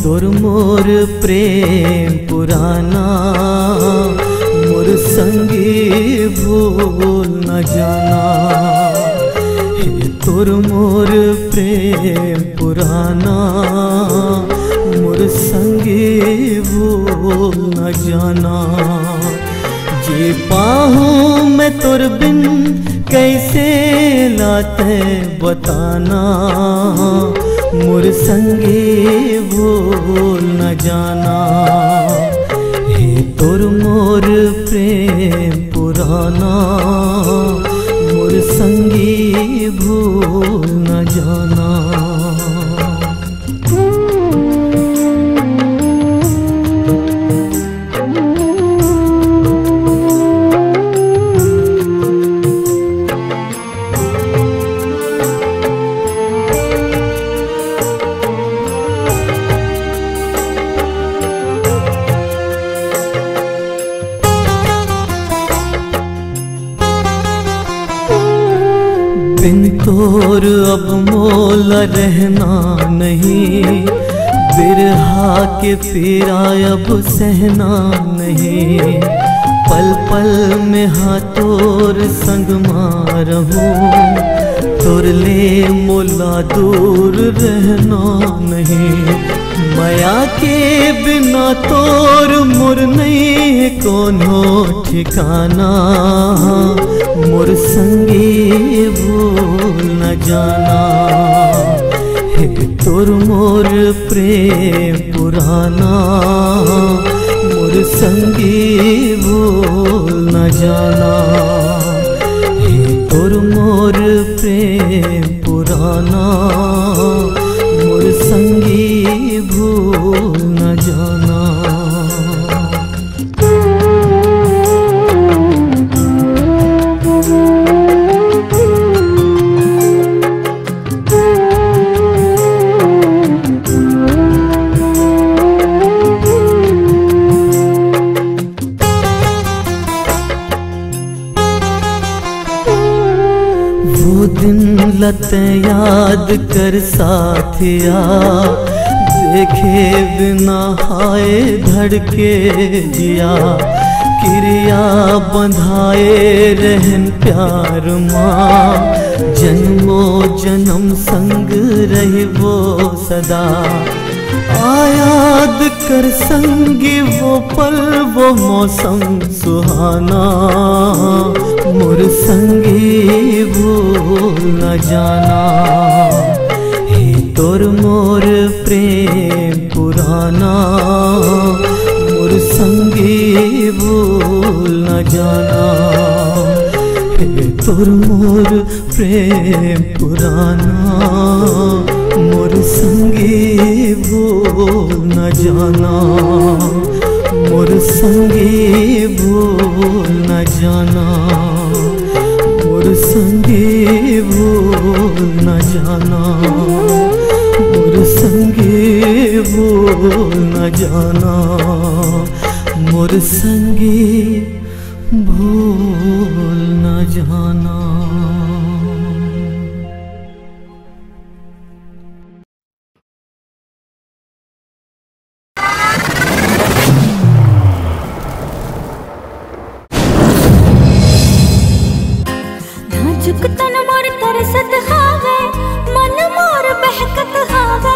तोर मोर प्रेम पुराना मोर संगी भूल न जाना। हे तोर मोर प्रेम पुराना मोर संगी भूल न जाना। जी पाहूँ मैं तोर बिन कैसे लाते बताना मोर संगी भूल न जाना। हे तोर मोर प्रेम पुराना मोर संगी भूल न जाना। बिन तोर अब मोल रहना नहीं, बिरहा के पीरा अब सहना नहीं। पल पल में हाँ तोर संग मारहूँ, तोर ले मोला दूर रहना नहीं। माया के बिना तोर मोर नहीं कोनो ठिकाना, मोर संगी भूल न जाना। हे तोर मोर प्रेम पुराना मोर संगी भूल न जाना। हे तोर मोर प्रेम पुराना मोर संगी भूल न जाना। वो दिन लते याद कर साथिया, देखे बिना हाय धड़के जिया। क्रिया बंधाए रहन प्यार माँ, जन्मों जन्म संग रही वो सदा। याद कर संगी वो पल वो मौसम सुहाना, मोर संगी भूल न जाना। हे तोर मोर प्रेम पुराना मोर संगी भूल न जाना। हे तोर मोर प्रेम पुराना मोर संगी भूल न जाना। मोर संगी भूल न जाना। मोर संगी भूल न जाना। मोर संगी भूल न जाना। मोर संगी भूल न जाना। तन मोर तरसत हावे, मन मोर बहकत हावे।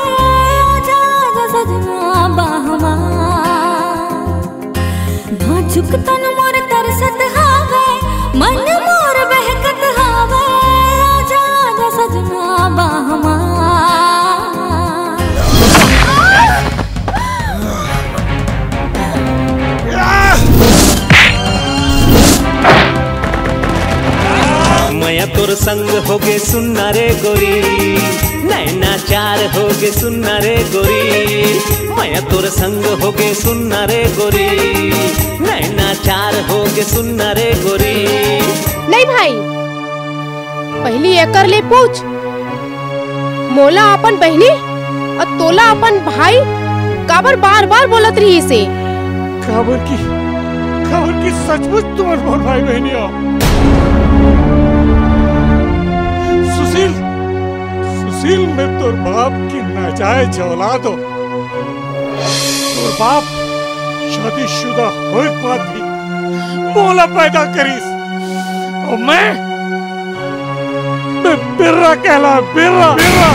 आजा आजा सजना बाहवा, नाजुक तन मोर तरसत हावे, मन मोर बहकत हावे। आजा आजा सजना बाहवा। मैं तोर संग होगे सुनना रे गोरी, नैना चार होगे सुनना रे गोरी। मैं तोर संग होगे सुनना रे गोरी, नैना चार होगे सुनना रे गोरी। नहीं भाई, पहली एकर ले पूछ। मोला अपन बहनी और तोला अपन भाई काबर बार बार बोलत रही से। काबर की सचमुच तुम्हारे मोर भाई बहनी हो। सुशील में तोर बाप की नाजायज औलाद हो। और बाप शादीशुदा होए के बाद भी मोला पैदा करीस और मैं बिर्रा कहला बिर्रा बिर्रा